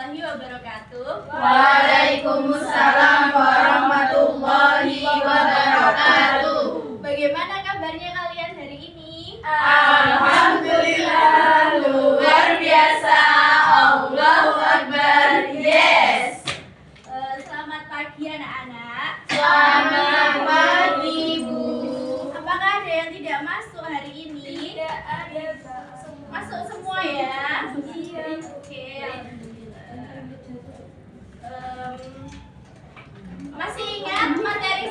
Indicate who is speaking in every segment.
Speaker 1: warahmatullahi wabarakatuh.
Speaker 2: Waalaikumsalam warahmatullahi wabarakatuh.
Speaker 1: Bagaimana kabarnya kalian hari ini?
Speaker 2: Alhamdulillah, luar biasa. Allahu Akbar. Yes.
Speaker 1: Selamat pagi anak-anak.
Speaker 2: Selamat pagi, Bu.
Speaker 1: Apakah ada yang tidak masuk hari ini?
Speaker 2: Tidak ada.
Speaker 1: Masuk semua ya?
Speaker 2: Iya.
Speaker 1: Oke. Masih ingat materi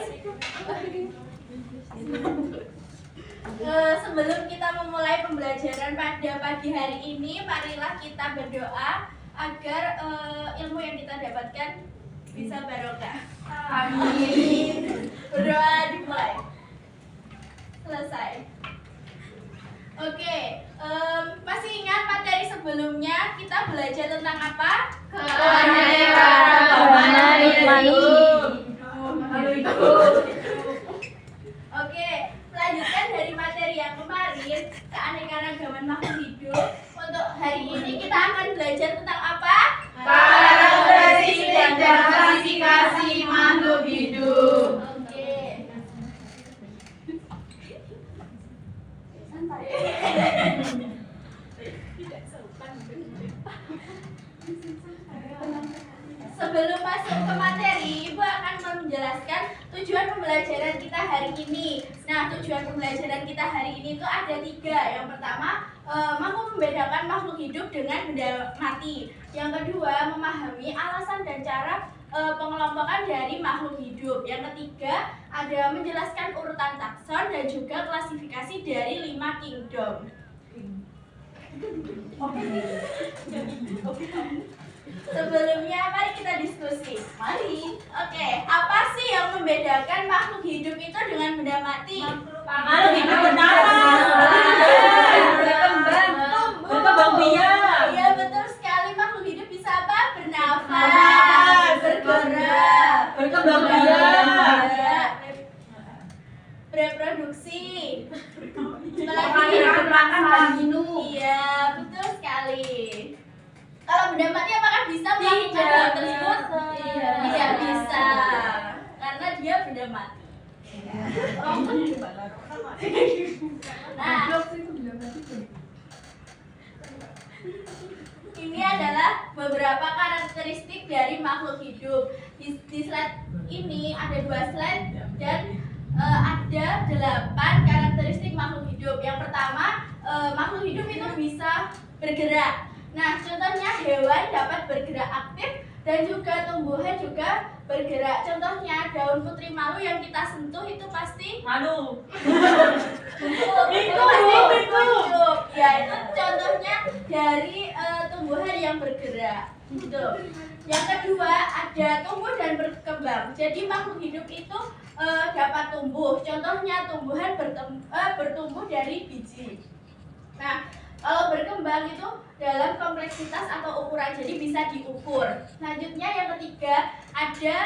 Speaker 1: sebelum kita memulai pembelajaran pada pagi hari ini, marilah kita berdoa agar ilmu yang kita dapatkan bisa barokah.
Speaker 2: Amin.
Speaker 1: Berdoa dimulai. Selesai. Oke, masih ingat materi sebelumnya kita belajar tentang apa?
Speaker 2: Keanekaragaman hidup.
Speaker 1: Oke, melanjutkan dari materi yang kemarin, keanekaragaman makhluk hidup. Untuk hari ini kita akan belajar tentang apa?
Speaker 2: Karakteristik dan klasifikasi makhluk hidup.
Speaker 1: Oke. Santai. Sebelum masuk ke materi, Ibu akan menjelaskan tujuan pembelajaran kita hari ini. Nah, tujuan pembelajaran kita hari ini itu ada 3. Yang pertama, mampu membedakan makhluk hidup dengan benda mati. Yang kedua, memahami alasan dan cara pengelompokan dari makhluk hidup. Yang ketiga, ada menjelaskan urutan takson dan juga klasifikasi dari 5 kingdom. Sebelumnya, mari kita diskusi. Mari. Oke, apa sih yang membedakan makhluk hidup itu dengan benda mati?
Speaker 2: Makhluk hidup bernafas, berkembang biak.
Speaker 1: Iya, betul sekali. Makhluk hidup bisa apa? Bernafas, bergerak,
Speaker 2: Berkembang biak.
Speaker 1: bereproduksi.
Speaker 2: Makan dan minum.
Speaker 1: Iya, betul sekali. Kalau benda mati apakah bisa melakukan hal tersebut? Tidak bisa, karena dia benda mati. Nah, ini adalah beberapa karakteristik dari makhluk hidup. Di slide ini ada 2 slide dan ada 8 karakteristik makhluk hidup. Yang pertama, makhluk hidup itu bisa bergerak. Nah, contohnya hewan dapat bergerak aktif dan juga tumbuhan juga bergerak. Contohnya daun putri malu yang kita sentuh itu pasti
Speaker 2: Malu.
Speaker 1: hidup. Ya, itu contohnya dari tumbuhan yang bergerak. Gitu. Yang kedua, ada tumbuh dan berkembang. Jadi makhluk hidup itu dapat tumbuh. Contohnya tumbuhan bertumbuh dari biji. Nah, kalau berkembang itu dalam kompleksitas atau ukuran, jadi bisa diukur. Selanjutnya yang ketiga ada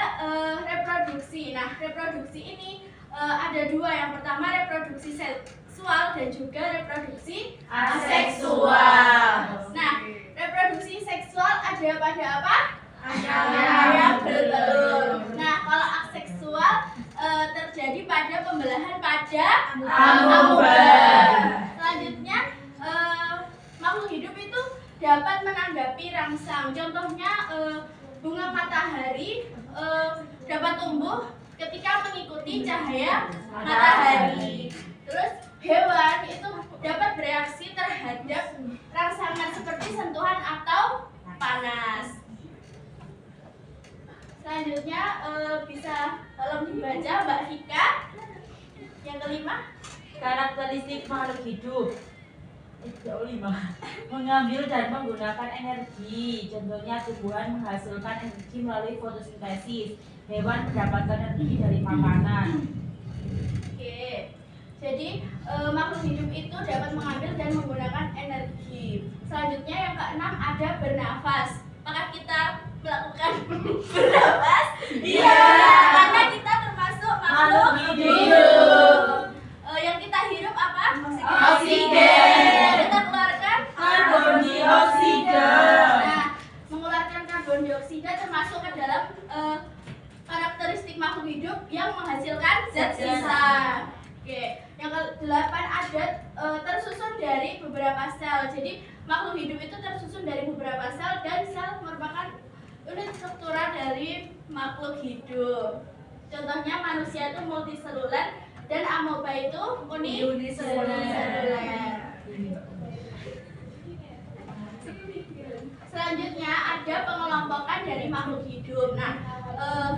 Speaker 1: reproduksi. Nah, reproduksi ini ada 2. Yang pertama reproduksi seksual dan juga reproduksi
Speaker 2: Aseksual.
Speaker 1: Nah, reproduksi seksual ada pada apa?
Speaker 2: Ayam
Speaker 1: bertelur. Nah, kalau aseksual terjadi pada pembelahan pada
Speaker 2: amoeba.
Speaker 1: Selanjutnya makhluk hidup itu dapat menanggapi rangsang. Contohnya bunga matahari dapat tumbuh ketika mengikuti cahaya matahari. Terus hewan itu dapat bereaksi terhadap rangsangan seperti sentuhan atau panas. Selanjutnya bisa tolong dibaca Mbak Hika. Yang kelima,
Speaker 2: Karakteristik makhluk hidup. Mengambil dan menggunakan energi. Contohnya tumbuhan menghasilkan energi melalui fotosintesis. Hewan mendapatkan energi dari makanan.
Speaker 1: Oke. Jadi makhluk hidup itu dapat mengambil dan menggunakan energi. Selanjutnya yang keenam ada bernafas. Apakah kita melakukan bernafas?
Speaker 2: Iya.
Speaker 1: Karena kita termasuk makhluk
Speaker 2: hidup.
Speaker 1: Yang kita hirup apa?
Speaker 2: Oksigen.
Speaker 1: Kita keluarkan
Speaker 2: Karbon dioksida.
Speaker 1: Nah, mengeluarkan karbon dioksida termasuk ke dalam karakteristik makhluk hidup yang menghasilkan zat sisa. Oke, yang ke-8 ada tersusun dari beberapa sel. Jadi makhluk hidup itu tersusun dari beberapa sel dan sel merupakan unit struktural dari makhluk hidup. Contohnya manusia itu multiseluler dan amoeba itu uniseluler. Selanjutnya ada pengelompokan dari makhluk hidup. Nah,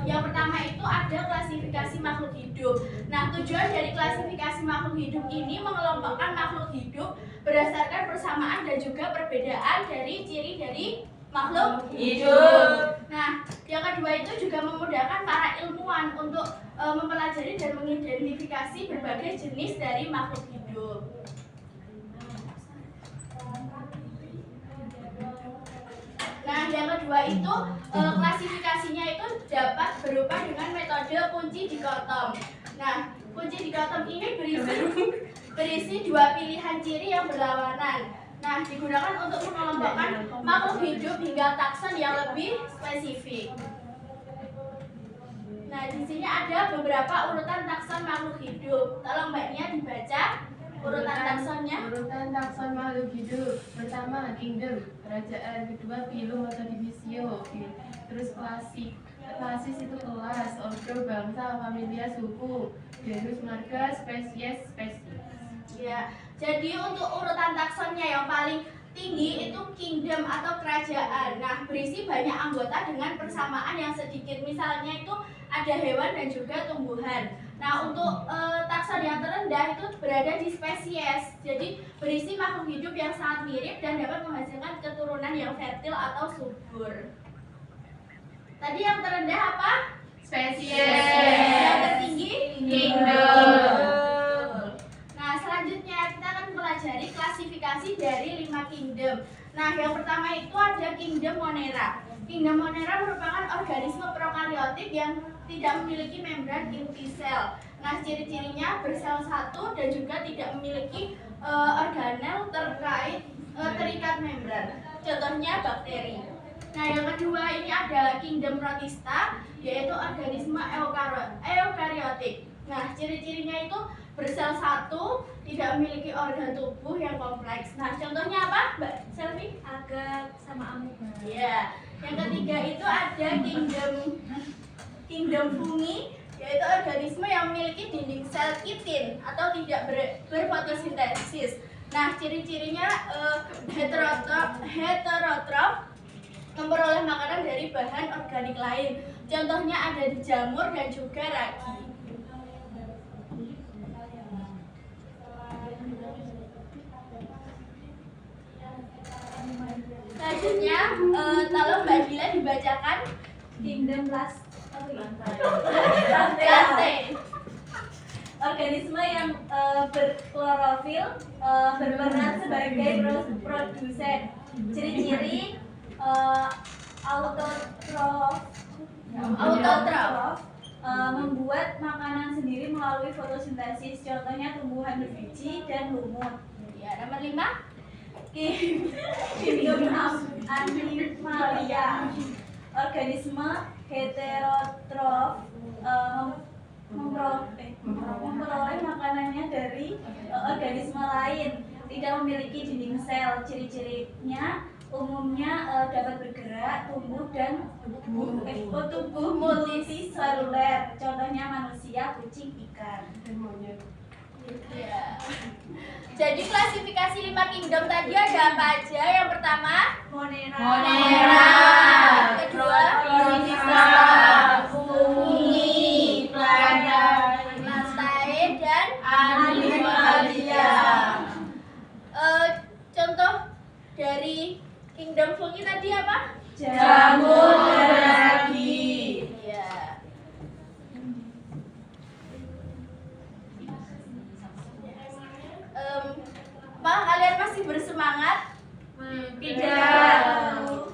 Speaker 1: yang pertama itu ada klasifikasi makhluk hidup. Nah, tujuan dari klasifikasi makhluk hidup ini mengelompokkan makhluk hidup berdasarkan persamaan dan juga perbedaan dari ciri dari makhluk hidup. Nah, yang kedua itu juga memudahkan para ilmuwan untuk mempelajari dan mengidentifikasi berbagai jenis dari makhluk hidup. Nah, yang kedua itu klasifikasinya itu dapat berupa dengan metode kunci dikotom. Nah, kunci dikotom ini berisi dua pilihan ciri yang berlawanan. Nah, digunakan untuk mengelompokkan makhluk hidup hingga takson yang lebih spesifik. Nah, di sini ada beberapa urutan takson makhluk hidup. Tolong Mbaknya dibaca urutan taksonnya.
Speaker 3: Urutan takson makhluk hidup. Pertama, kingdom, kerajaan. Kedua, phylum atau divisio. Terus klasis itu kelas, ordo, bangsa, familia, suku, genus, marga, spesies, spesies.
Speaker 1: Ya, jadi untuk urutan taksonnya yang paling tinggi itu kingdom atau kerajaan. Nah, berisi banyak anggota dengan persamaan yang sedikit. Misalnya itu ada hewan dan juga tumbuhan. Nah, untuk takson yang terendah itu berada di spesies. Jadi berisi makhluk hidup yang sangat mirip dan dapat menghasilkan keturunan yang fertil atau subur. Tadi yang terendah apa?
Speaker 3: Spesies.
Speaker 1: Yang tertinggi?
Speaker 3: Kingdom.
Speaker 1: Nah, selanjutnya kita akan mempelajari klasifikasi dari 5 kingdom. Nah, yang pertama itu ada kingdom Monera. Kingdom Monera merupakan organisme prokaryotik yang tidak memiliki membran inti sel. Nah, ciri-cirinya bersel satu dan juga tidak memiliki organel terikat membran. Contohnya bakteri. Nah, yang kedua ini ada kingdom Protista, yaitu organisme eukaryotik. Nah, ciri-cirinya itu bersel satu, tidak memiliki organ tubuh yang kompleks. Nah, contohnya apa, Mbak Selvi?
Speaker 2: Agak sama amoeba.
Speaker 1: Ya. Yang ketiga itu ada kingdom fungi, yaitu organisme yang memiliki dinding sel kitin atau tidak berfotosintesis. Nah, ciri-cirinya heterotrof, memperoleh makanan dari bahan organik lain. Contohnya ada di jamur dan juga ragi. Selanjutnya, tolong Mbak Dila dibacakan
Speaker 2: Kingdom
Speaker 1: Plantae.
Speaker 2: organisme yang berklorofil, berperan sebagai produsen. Ciri-ciri autotrof, membuat makanan sendiri melalui fotosintesis. Contohnya tumbuhan berbiji dan lumut.
Speaker 1: Ya, nomor 5.
Speaker 2: Kingdom Animalia, organisme heterotrof, memperoleh makanannya dari organisme lain, tidak memiliki dinding sel. Ciri-cirinya umumnya dapat bergerak, tumbuh dan tubuh multiseluler. Contohnya manusia, kucing, ikan,
Speaker 3: Dan monyet.
Speaker 1: Ya. Jadi klasifikasi 5 kingdom tadi ada apa aja? Yang pertama,
Speaker 3: Monera.
Speaker 1: Kedua,
Speaker 3: Protista. Fungi.
Speaker 1: Plantae dan
Speaker 3: Animalia.
Speaker 1: Contoh dari kingdom fungi tadi apa?
Speaker 3: Jamur dan ragi.
Speaker 1: Iya. Apa kalian masih bersemangat?
Speaker 3: Tidak.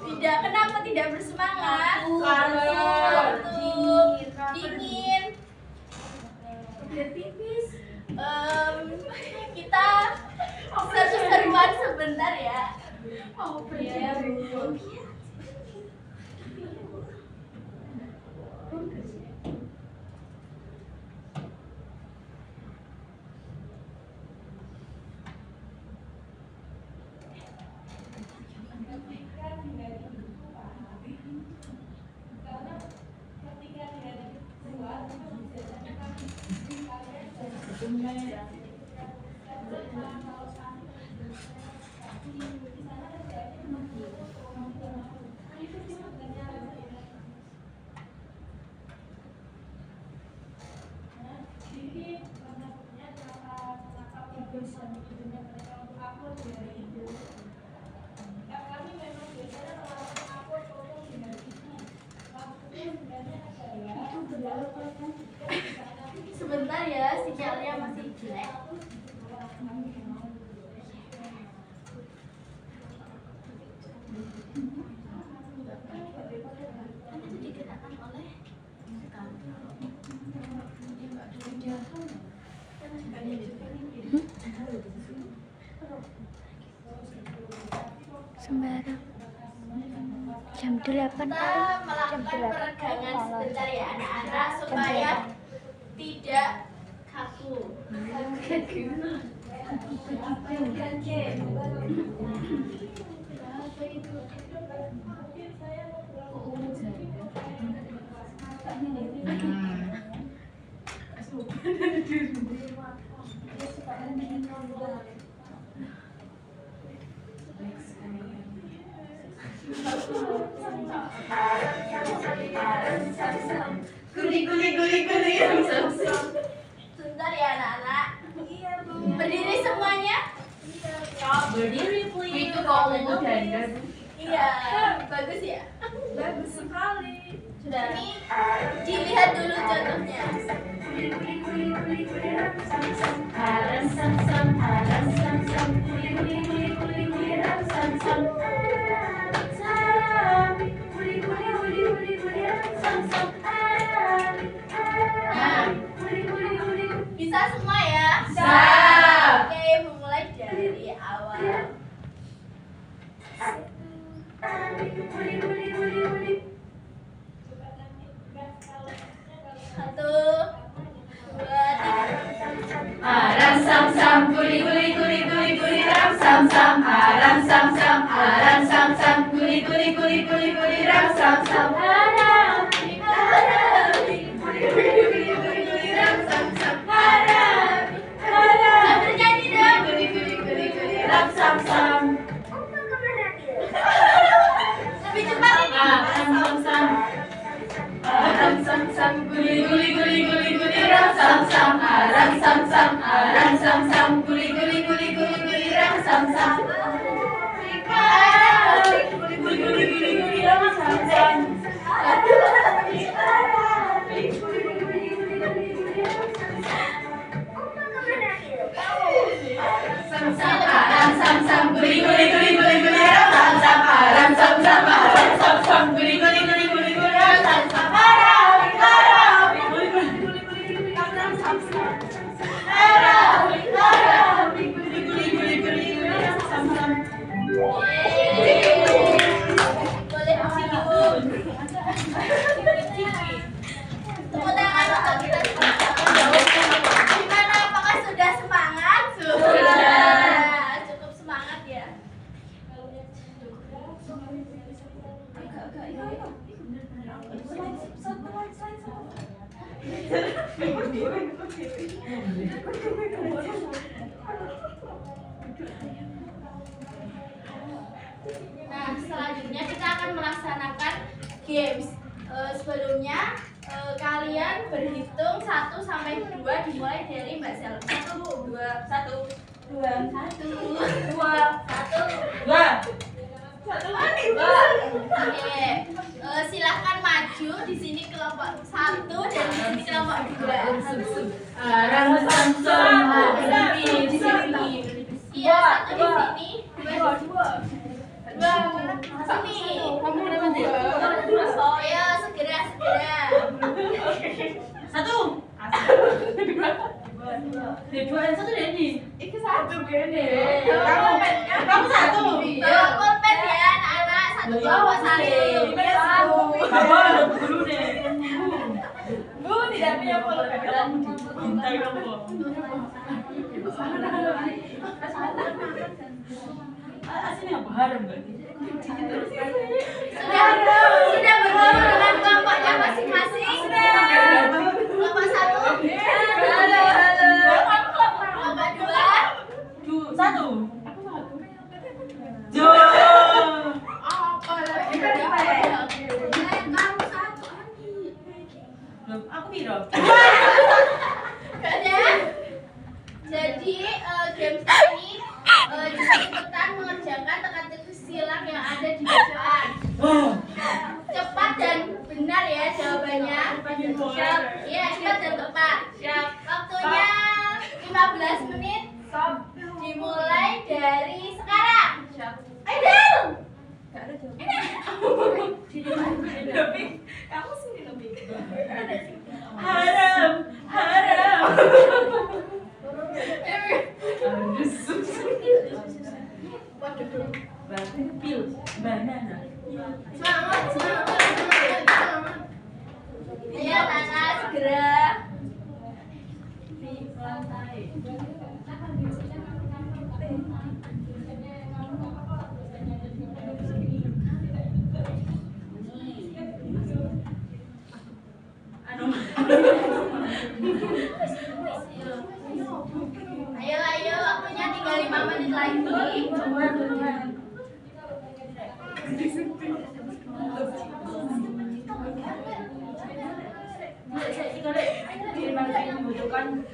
Speaker 1: Tidak. Kenapa tidak bersemangat?
Speaker 3: Kantuk.
Speaker 1: Dingin. Pipis. Kita seru-seruan sebentar ya. Mau pergi. Sebentar ya, sinyalnya masih jelek. Nanti itu dikenakan oleh
Speaker 4: sembarang jam 8
Speaker 1: kita melakukan peregangan sebentar ya anak-anak supaya tidak kaku. Guli. Sebentar ya anak-anak. Berdiri semuanya.
Speaker 2: Berdiri please.
Speaker 3: Itu kalau mau ganda.
Speaker 1: Iya, bagus ya.
Speaker 2: Bagus sekali.
Speaker 1: Sudah. Ini dilihat dulu contohnya. Nah, bisa semua ya?
Speaker 3: Bisa.
Speaker 1: Oke, memulai dari awal. Satu, dua, tiga.
Speaker 3: Aram sam sam guli ram sam sam aram sam sam guli ram sam sam aram guli ram sam sam aram
Speaker 1: Sambil nyanyi dong.
Speaker 3: guli ram sam sam
Speaker 1: Lebih cepat ini.
Speaker 3: aram sam sam guli ram sam sam aram sam sam guli ram sam sam guli ram sam sam aram sam sam guli ram sam sam aram sam sam guli ram sam sam
Speaker 1: Boleh cium. Tepuk tangan untuk kita semua. Gimana? Apakah sudah semangat? Sudah. Cukup semangat ya. Nah, selanjutnya kita akan melaksanakan games. Sebelumnya kalian berhitung 1 sampai 2 dimulai dari Mbak Sel. 1, 2, 1, 2, 1, 2, 1. Oke. Silahkan maju di sini kelompok 1 dan di sini kelompok 2.
Speaker 3: aram sam sam
Speaker 1: Di sini. Iya, 1 di sini, 2 di sini.
Speaker 3: kamu kenapa sih?
Speaker 1: Ayo segera.
Speaker 2: Satu. Dua yang satu dari ini.
Speaker 3: Itu satu gini.
Speaker 2: Kamu satu.
Speaker 1: Bawa pulpen ya anak-anak. 1 kelompok 1.
Speaker 2: Kamu ada guru deh.
Speaker 3: Bu tidak punya pulpen.
Speaker 2: Pintar kamu. Aslinya apa haram berarti?
Speaker 1: Sudah bergabung dengan kelompoknya masing-masing. Kelompok 1.
Speaker 3: Halo.
Speaker 2: piro?
Speaker 1: Gak ada. Jadi games ini ikutan mengerjakan teka-teki silang yang ada di depan. Cepat dan benar ya jawabannya. Siap. Iya, cepat dan tepat. Siap. Waktunya 15 menit. Dimulai dari sekarang. Siap. Ayo. Gak ada jawaban.
Speaker 2: Lebih, kamu sendiri lebih. Haram. Berarti pil, banana.
Speaker 1: Semangat. Ayo Nana segera.
Speaker 2: Di lantai.
Speaker 1: Ayo, waktunya tinggal 5 menit lagi.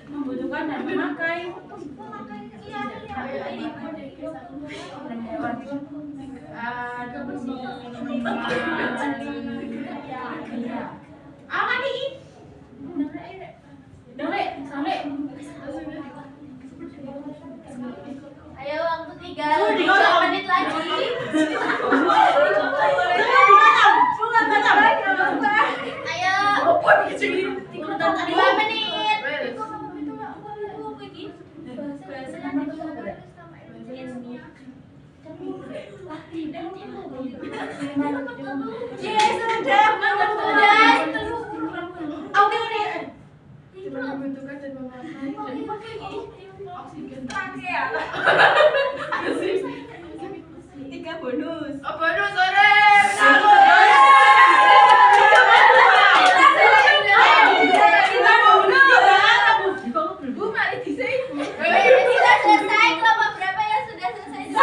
Speaker 2: Membutuhkan dan memakai.
Speaker 1: Apa nih? Ayo waktu tinggal 3 menit lagi. Ayo. 2 menit.
Speaker 3: Membutuhkan dan memakai. Oksigen.
Speaker 2: 3 bonus.
Speaker 3: Bonus sore.
Speaker 1: Sudah selesai. Kelompok berapa yang sudah selesai?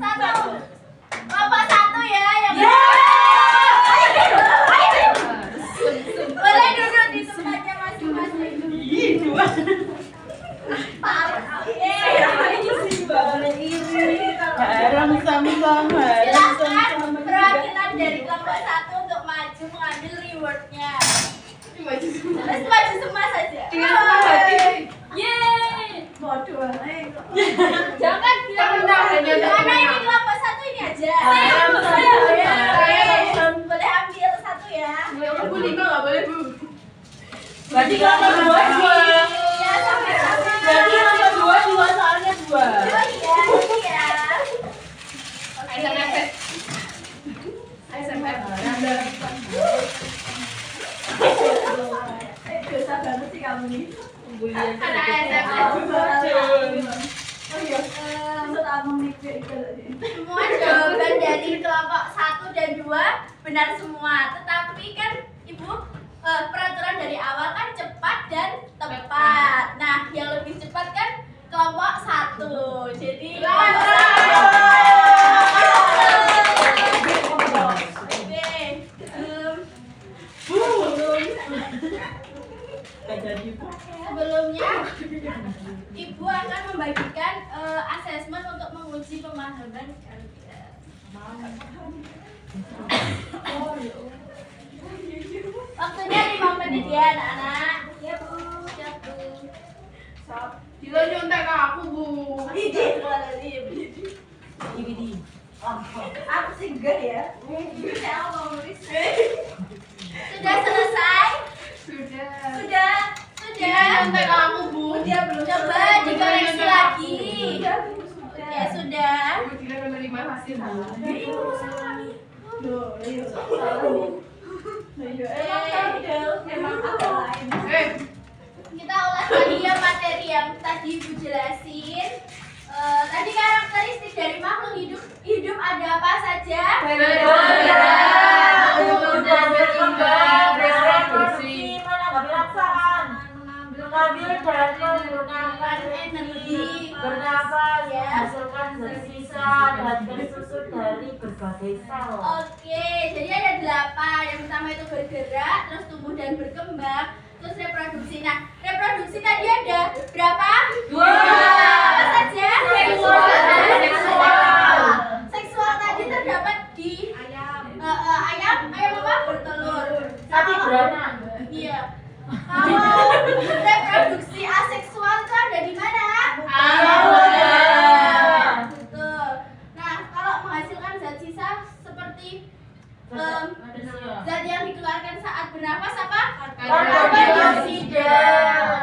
Speaker 1: Satu. Kelompok 1 ya yang boleh duduk di tempatnya masing-masing. Silakan perwakilan dari kelompok 1 untuk maju mengambil rewardnya. Terus maju semua saja.
Speaker 3: Dengan senang hati.
Speaker 1: Yeay. Jangan bilang
Speaker 3: Tenang, hanya
Speaker 1: karena ini
Speaker 3: tenang.
Speaker 1: kelompok 1 ini aja. Boleh ambil 1 ya.
Speaker 3: Bu 5 nggak boleh Bu.
Speaker 2: Berarti kelompok 2
Speaker 1: Iya, sama-sama.
Speaker 2: Berarti kelompok 2 soalnya 2.
Speaker 1: Oh iya.
Speaker 3: SMF. SMF.
Speaker 1: Dosa banget sih kamu nih.
Speaker 3: Karena SMF.
Speaker 1: Semua jawaban dari kelompok 1 dan 2 benar semua. Tetapi kan Ibu peraturan dari awal kan cepat dan tepat. Nah, yang lebih cepat kan kelompok 1. Jadi kelompok 1. Sebelumnya Ibu akan membagikan asesmen untuk menguji pemahaman kalian. Waktunya 5 menit ya anak-anak. Ya Bu. Siap Bu.
Speaker 3: Dilo nyontek ke aku Bu.
Speaker 1: Aku singgah ya. Sudah selesai?
Speaker 3: Sudah.
Speaker 1: Sudah.
Speaker 3: Nyontek ke aku Bu.
Speaker 1: Coba dikoreksi lagi. Ya sudah.
Speaker 3: Bu tidak menerima hasil Bu.
Speaker 1: Kita ulas lagi ya materi yang tadi Ibu jelasin. Tadi karakteristik dari makhluk hidup ada apa saja?
Speaker 2: Mengambil dan menggunakan energi, bernafas,
Speaker 1: Ya.
Speaker 2: menghasilkan zat sisa, dinamika dan tersusun dari berbagai sel.
Speaker 1: Oke, jadi ada 8. Yang pertama itu bergerak, terus tumbuh dan berkembang, terus reproduksi. Nah, reproduksi tadi ada berapa? 2. Apa saja? Seksual tadi terdapat di ayam apa? Bertelur.
Speaker 2: Tapi beranak.
Speaker 1: Iya. Kalau reproduksi aseksual itu ada di mana? Betul. Nah, kalau menghasilkan zat sisa seperti zat yang dikeluarkan saat bernafas apa?
Speaker 2: Karbon dioksida.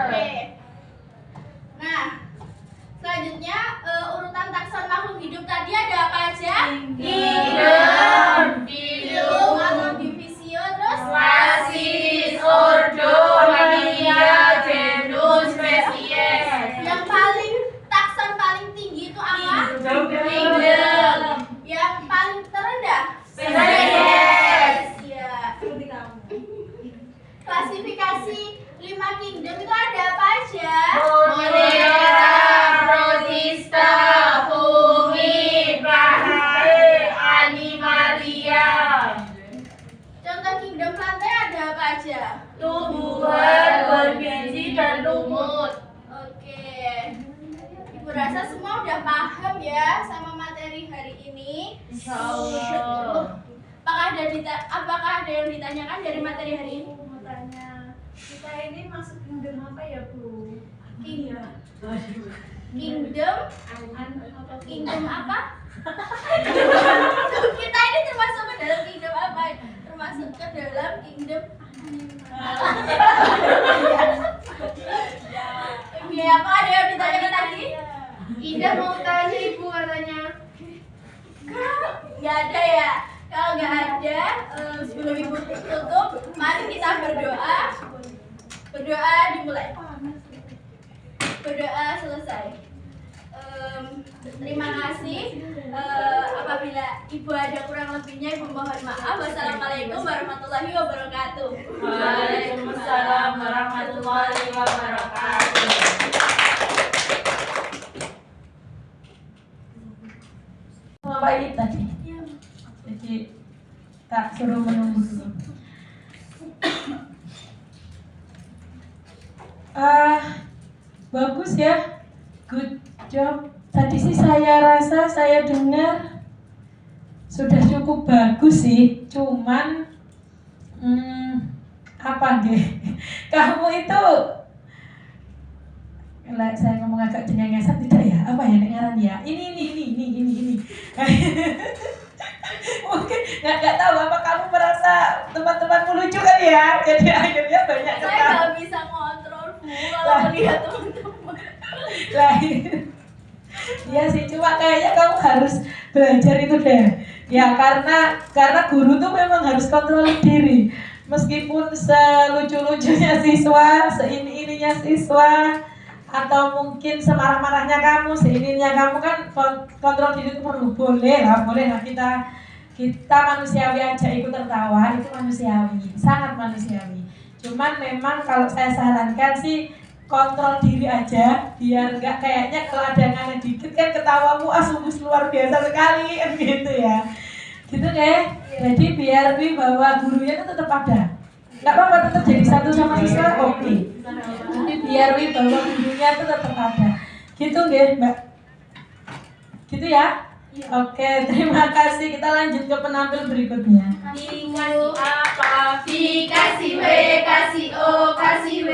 Speaker 1: Oke. Nah, selanjutnya urutan takson makhluk hidup tadi ada apa aja?
Speaker 2: Kingdom,
Speaker 1: Phylum, atau divisio, terus
Speaker 2: Clasis, ordo, familia, genus, spesies.
Speaker 1: yang paling takson paling tinggi itu apa?
Speaker 2: Kingdom.
Speaker 1: Yang paling terendah?
Speaker 2: Spesies.
Speaker 1: Ya. Klasifikasi 5 kingdom itu ada apa aja?
Speaker 2: Monera, protista, fungi, prahae, animalia.
Speaker 1: Contoh kingdom lantai ada apa aja?
Speaker 2: Tumbuhan, berbiji, dan lumut.
Speaker 1: Oke. Ibu rasa semua udah paham ya sama materi hari ini.
Speaker 2: Insyaallah.
Speaker 1: Apakah ada yang ditanyakan dari materi hari ini?
Speaker 3: Mau tanya, kita ini masuk kingdom apa ya, Bu?
Speaker 1: Kingdom.
Speaker 3: Apa?
Speaker 1: Kingdom apa? Kita ini termasuk ke dalam kingdom apa? Termasuk ke dalam kingdom Oke, apa ada yang ditanyakan lagi?
Speaker 3: Indah mau tanya Ibu katanya.
Speaker 1: Nggak ada ya? Kalau nggak ada, sebelum ibu tutup, mari kita berdoa. Berdoa dimulai. Berdoa selesai. Terima kasih. Apabila ibu ada kurang lebihnya, ibu mohon maaf. Wassalamualaikum warahmatullahi wabarakatuh.
Speaker 2: Waalaikumsalam warahmatullahi wabarakatuh.
Speaker 5: Apa ini tadi? Jadi tak suruh menunggu dulu. Bagus ya, good job. Tadi sih saya rasa, saya dengar sudah cukup bagus sih. Cuman apa deh? Kamu itu, saya ngomong agak cengengesan tidak ya? Apa ya dengaran ya? Ini. Mungkin nggak tahu apa kamu merasa teman-temanmu lucu kan ya? Jadi akhirnya banyak
Speaker 1: Saya
Speaker 5: ketawa.
Speaker 1: nggak bisa ngontrol bu kalau melihat teman-teman.
Speaker 5: Lah, iya sih, cuma kayaknya kamu harus belajar itu deh. Ya karena guru tuh memang harus kontrol diri. Meskipun selucu-lucunya siswa, seini-ininya siswa, atau mungkin semarah-marahnya kamu, seininya kamu kan kontrol diri itu perlu. Boleh lah kita manusiawi aja ikut tertawa, itu manusiawi, sangat manusiawi. Cuman memang kalau saya sarankan sih kontrol diri aja, biar nggak kayaknya kalau ada yang aneh dikit kan ketawamu sungguh luar biasa sekali kan gitu ya. Gitu deh. Jadi biar bahwa gurunya itu tetap ada. Nggak apa-apa tetap jadi satu sama siswa, oke. Tapi biar bahwa gurunya itu tetap ada. Gitu deh, Mbak. Gitu ya? Oke, terima kasih. Kita lanjut ke penampil berikutnya.
Speaker 2: Dikasih apa?
Speaker 1: Dikasih W, kasih O, kasih W.